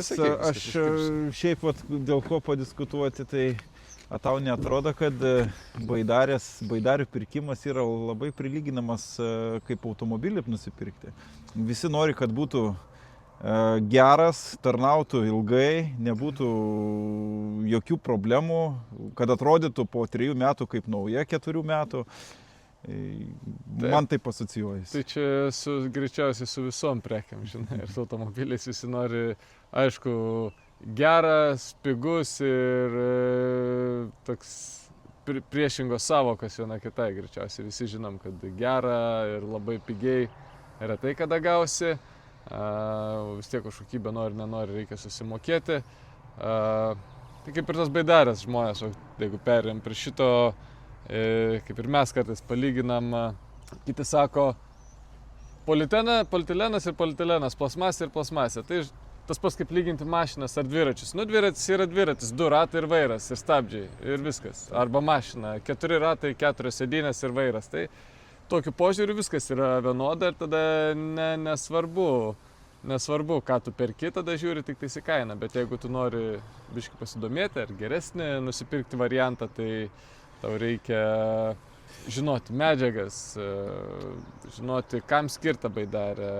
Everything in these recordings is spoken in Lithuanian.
nes aš šiaip dėl ko padiskutuoti, tai tau neatrodo, kad baidarių pirkimas yra labai prilyginamas kaip automobilį nusipirkti. Visi nori, kad būtų geras, tarnautų ilgai, nebūtų jokių problemų, kad atrodytų po 3 metų kaip nauja 4 metų. Man taip asocijuojasi. Tai čia greičiausiai su visom prekiam, žinai, ir su automobiliais visi nori, aišku, geras, pigus ir toks priešingos savokos viena kitai greičiausiai. Visi žinom, kad gera ir labai pigiai retai kada gausi. Vis tiek už kokybę nenori, reikia susimokėti. Tai kaip ir tas baidarės žmonės, jeigu perėjom prie šito, kaip ir mes kartais palyginam, kiti sako polietilėnas ir polietilėnas, plasmasė ir plasmasė. Tai tas pats kaip lyginti mašinas ar dviračius. Dviratis yra dviratis, 2 ratai ir vairas, ir stabdžiai, ir viskas. Arba mašina, 4 ratai, 4 sėdynės ir vairas. Tai tokiu požiūriu viskas yra vienoda ir tada nesvarbu, ką tu perki, tada žiūri tik tais į kainą. Bet jeigu tu nori biškį pasidomėti ar geresnį nusipirkti variantą, tai tau reikia žinoti medžiagas, žinoti, kam skirta baidarė,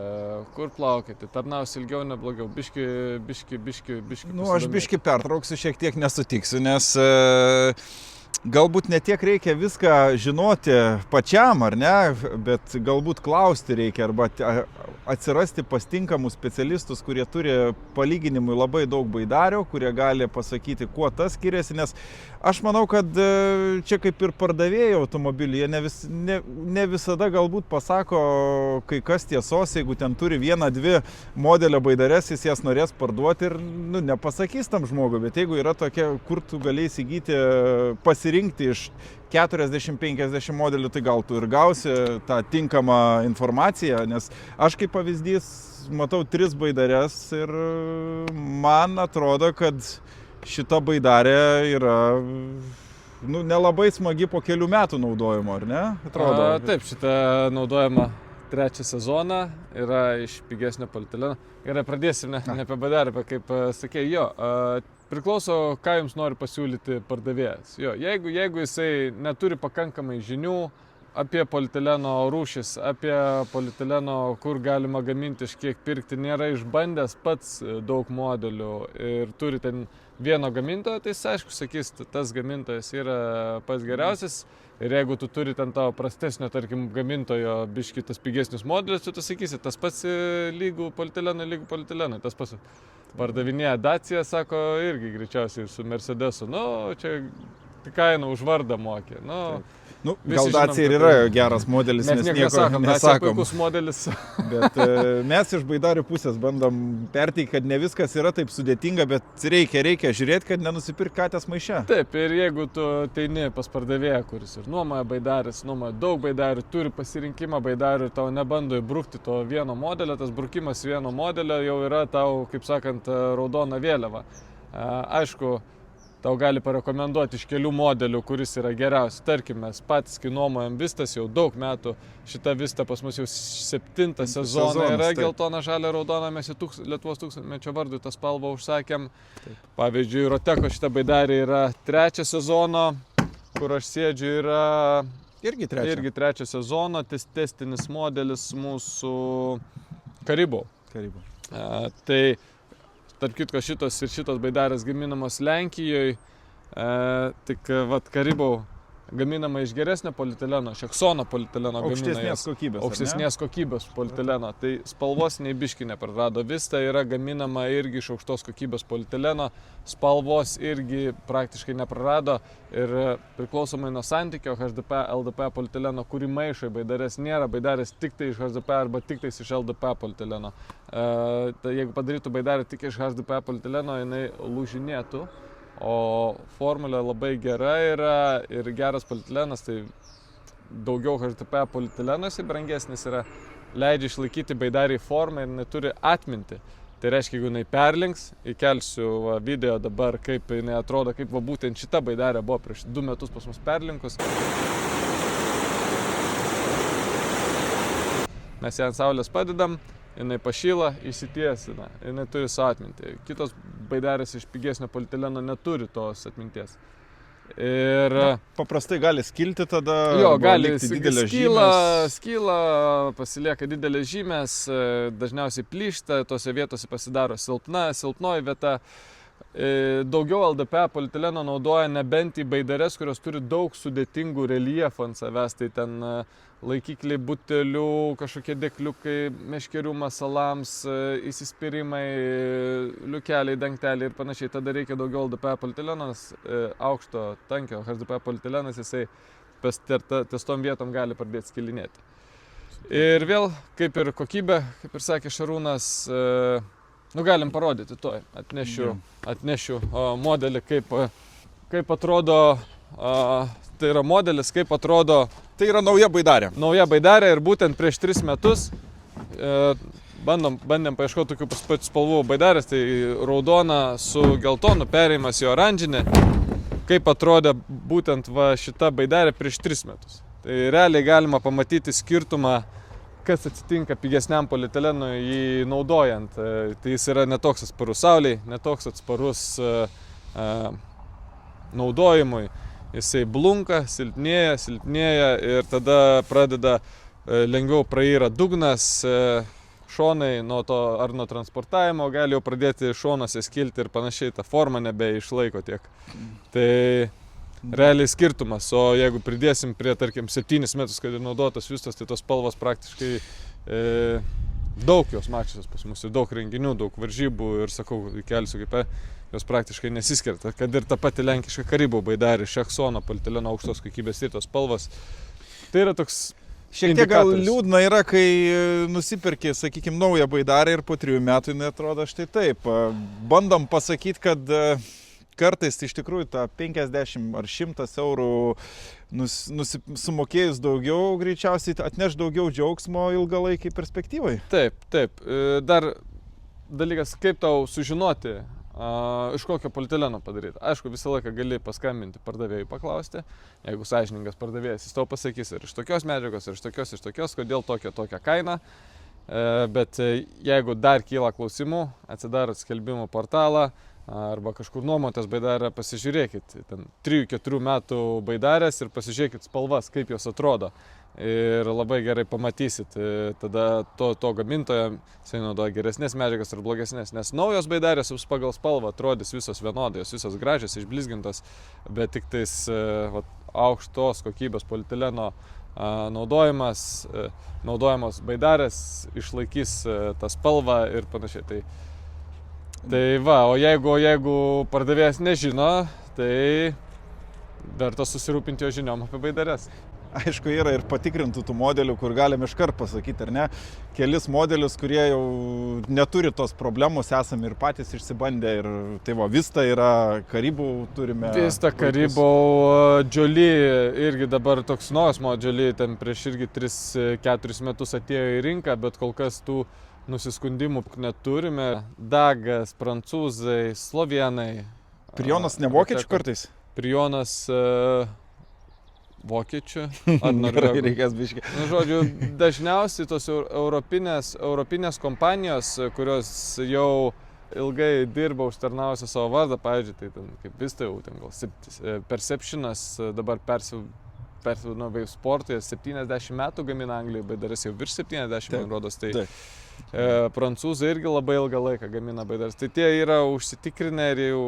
kur plaukioti, tarnaus ilgiau, neblogiau, biškį. Aš biškį pertrauksiu, šiek tiek nesutiksiu, nes galbūt ne tiek reikia viską žinoti pačiam, ar ne, bet galbūt klausti reikia arba atsirasti pas tinkamus specialistus, kurie turi palyginimui labai daug baidarių, kurie gali pasakyti, kuo tas skiriasi, nes aš manau, kad čia kaip ir pardavėjai automobilį, jie ne visada galbūt pasako kai kas tiesos, jeigu ten turi 1-2 modelio baidares, jis jas norės parduoti ir nepasakys tam žmogui, bet jeigu yra tokia, kur tu gali įsigyti, pasirinkti iš 40-50 modelių, tai gal tu ir gausi tą tinkamą informaciją, nes aš kaip pavyzdys matau 3 baidares ir man atrodo, kad šita baidarė yra nelabai smagi po kelių metų naudojimo, ar ne? Atrodo. Taip, šita naudojama 3 sezoną, yra iš pigesnio polietileno. Gerai, pradėsim ne apie baidarę, bet kaip sakei, priklauso, ką jums nori pasiūlyti pardavėjas. Jeigu jisai neturi pakankamai žinių apie polietileno rūšis, apie polietileno, kur galima gaminti, iš kiek pirkti, nėra išbandęs pats daug modelių ir turi ten vieno gamintojo, tai jis aišku sakys, tas gamintojas yra pats geriausias. Ir jeigu tu turi ten tavo prastesnio, tarkim, gamintojo biškį tas pigesnius modelius, tu sakysi, tas pats lygų polietileno, tas pats pardavinėja Dacia, sako, irgi greičiausiai su Mercedesu, čia kainą už vardą mokė. Gal Dacia ir yra geras modelis, mes nieko nesakom. Puikus modelis. Bet mes iš baidarių pusės bandom perteikti, kad ne viskas yra taip sudėtinga, bet reikia žiūrėti, kad nenusipirk katės maiše. Taip, ir jeigu tu ateini pas pardavėją, kuris ir nuomoja baidarės, nuomoja daug baidarių, turi pasirinkimą baidarių ir tau nebando įbrukti to vieno modelio, tas brukimas vieno modelio jau yra tau, kaip sakant, raudona vėliava. Aišku, tau gali parekomenduoti iš kelių modelių, kuris yra geriausias. Tarkim, mes patys, kai nuomojam Vistas jau daug metų, šita Vista pas mus jau 7 sezoną yra geltona, žalia, raudona, mes į Lietuvos tūkstantmečio vardui tą spalvą užsakėm. Taip. Pavyzdžiui, Roteko šita baidarė yra 3 sezono, kur aš sėdžiu, yra irgi 3 sezono, testinis modelis mūsų Caribou. Tai tarp kitko šitos baidarės gaminamos Lenkijoje, tik Caribou gaminama iš geresnio polietileno, iš Exono polietileno aukštesnės kokybės polietileno. Tai spalvos nei biškį neprarado. Vista yra gaminama irgi iš aukštos kokybės polietileno, spalvos irgi praktiškai neprarado ir priklausomai nuo santykio HDP, LDP polietileno, kurį maišo į baidarės, nėra baidarės tik tai iš HDP arba tik tai iš LDP polietileno. Tai jeigu padarytų baidarę tik iš HDP polietileno, jinai lūžinėtų. O formulė labai gera yra ir geras polietilenas, tai daugiau HDP polietilenas brangesnis yra, leidžia išlaikyti baidarį formą ir neturi atminti. Tai reiškia, jeigu jinai perlinks, įkelsiu video dabar, kaip jinai atrodo, kaip būtent šita baidarė buvo prieš 2 metus pas mus perlinkus. Mes ją ant saulės padedam jinai pašyla, įsitiesina, jinai turi su atmintį. Kitos baidarės iš pigesnio polietileno neturi tos atminties. Ir paprastai gali skilti tada, gali didelės žymės. Skyla, pasilieka didelės žymės, dažniausiai plyšta, tose vietose pasidaro silpnoji vieta. Daugiau LDPE polietileno naudoja nebent į baidares, kurios turi daug sudėtingų reljefų ant savęs, tai ten laikikliai butelių, kažkokie dėkliukai, meškerių masalams, įsispyrimai, liukeliai, dangteliai ir panašiai. Tada reikia daugiau LDPE polietileno, nes aukšto tankio HDPE polietileno jisai ties tom vietom gali pradėti skilinėti. Ir vėl, kaip ir kokybė, kaip ir sakė Šarūnas, galim parodyti tuoj. Atnešiu modelį, kaip atrodo, tai yra modelis, kaip atrodo. Tai yra nauja baidarė. Nauja baidarė ir būtent prieš 3 metus bandėm paieškoti tokių pačių spalvų baidarės, tai raudona su geltonu, perėjimas į oranžinę. Kaip atrodė būtent šita baidarė prieš 3 metus. Tai realiai galima pamatyti skirtumą, kas atsitinka pigesniam polietilenui jį naudojant. Tai jis yra netoks atsparus saulei, netoks atsparus naudojimui. Jisai blunka, silpnėja ir tada pradeda lengviau prayra dugnas, šonai nuo to ar nuo transportavimo gali jau pradėti šonuose skilti ir panašiai, ta forma nebeišlaiko tiek. Tai realiai skirtumas, o jeigu pridėsim prie, tarkim, 7 metus, kad ir naudotos vistos, tai tos spalvos praktiškai daug jos mačiusios pas mus, daug renginių, daug varžybų ir sakau, įkelsiu kaip jos praktiškai nesiskirta, kad ir ta pati lenkiška Karibų baidarė, iš Aksono polietileno aukštos kokybės ir tos spalvos. Tai yra toks šiek tiek gal liūdna yra, kai nusipirki, sakykime, naują baidarę ir po 3 metų jinai atrodo štai taip. Bandom pasakyti, kad kartais iš tikrųjų tą 50 ar 100 eurų sumokėjus daugiau, greičiausiai atneš daugiau džiaugsmo ilgalaikiai perspektyvai. Taip. Dar dalykas, kaip tau sužinoti, iš kokio polietileno padaryti. Aišku, visą laiką gali paskambinti pardavėjui paklausti. Jeigu sąžiningas pardavėjas, jis tau pasakys ir iš tokios medžiagos, ir iš tokios, kodėl tokia kaina. Bet jeigu dar kyla klausimų, atsidarot skelbimų portalą arba kažkur nuomotės baidarę, pasižiūrėkit ten 3-4 metų baidarės ir pasižiūrėkit spalvas, kaip jos atrodo. Ir labai gerai pamatysit tada to gamintojo, jisai naudoja geresnės medžiagas ar blogesnės, nes naujos baidarės pagal spalvą atrodys visos vienodai, jos visos gražios, išblizgintos, bet tik tais aukštos kokybės polietileno naudojamos baidarės išlaikys tą spalvą ir panašiai. Tai o jeigu pardavėjas nežino, tai verta susirūpinti jo žiniom apie baidarės. Aišku, yra ir patikrintų tų modelių, kur galim iškart pasakyti, ar ne, kelis modelius, kurie jau neturi tos problemos, esame ir patys išsibandę. Ir tai Vista yra, Karibų turime. Vista, Karibų, Jolie irgi dabar toks naujas Jolie, ten prieš irgi 3-4 metus atėjo į rinką, bet kol kas tų nusiskundimų neturime. Dagas, prancūzai, slovenai. Prionas ne vokiečių kartais? Prionas vokiečių ar norvegų. Reikės biškį. Žodžiu, dažniausiai tos europinės kompanijos, kurios jau ilgai dirba užtarnavusią savo vardą, pavyzdžiui, tai ten kaip Vista jau ten gal Perceptionas dabar persivadino Wave Sport'ai, 70 metų gamina Anglijoje, baidares jau virš 70, man rodos, tai prancūzai irgi labai ilgą laiką gamina baidares. Tai tie yra užsitikrinę ir jau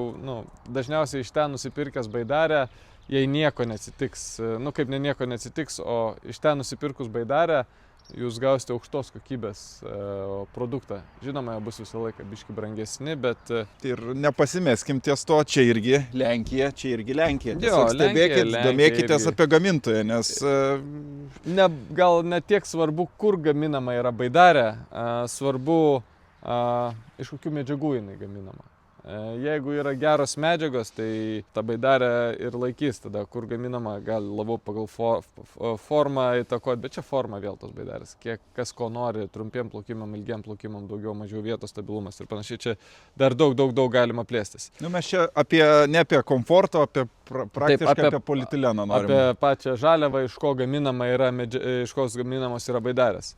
dažniausiai iš ten nusipirkęs baidarę, jei nieko neatsitiks, kaip nieko neatsitiks, o iš ten nusipirkus baidarę, jūs gausite aukštos kokybės produktą. Žinoma, bus visą laiką biški brangesni, bet... Ir nepasimeskim ties to, čia irgi Lenkija. Tiesiog stebėkit, domėkitės apie gamintoją, nes... Gal ne tiek svarbu, kur gaminama yra baidarė, svarbu, iš kokių medžiagų jinai gaminama. Jeigu yra geros medžiagos, tai ta baidarė ir laikys tada, kur gaminama, gal labiau pagal formą įtakoti, bet čia forma vėl tos baidarės. Kas ko nori, trumpiem plaukimam, ilgiem plaukimam, daugiau, mažiau vietos, stabilumas ir panašiai, čia dar daug galima plėstis. Mes čia ne apie komfortą, praktiškai apie polietileną norime. Apie pačią žaliavą, iš ko gaminamos yra baidarės.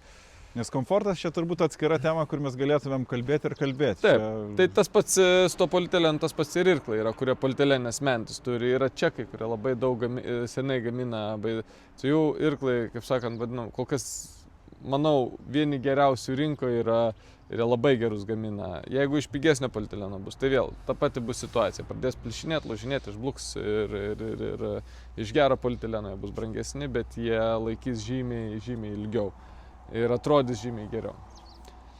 Nes komfortas čia turbūt atskira tema, kur mes galėtumėm kalbėti ir kalbėti. Taip, tai tas pats su to polietilenu, tas pats ir irklai yra, kurie polietelinės mentis turi. Yra čekai, kurie labai daug senai gamina. Tai jų irklai, kaip sakant, vadinam, kol kas, manau, vieni geriausių rinkoje yra ir labai gerus gamina. Jeigu iš pigesnio polietileno bus, tai vėl ta pati bus situacija. Pradės plišinėti, lūžinėti, išbluks ir iš gero polietileno jie bus brangesni, bet jie laikys žymiai, žymiai ilgiau. Ir atrodys žymiai geriau.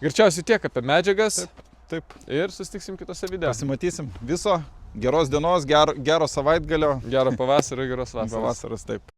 Greičiausiai tiek apie medžiagas. Taip. Ir susitiksim kitose video. Pasimatysim. Viso geros dienos, gero savaitgalio. Gero pavasario, geros vasaros. Pavasaras, taip.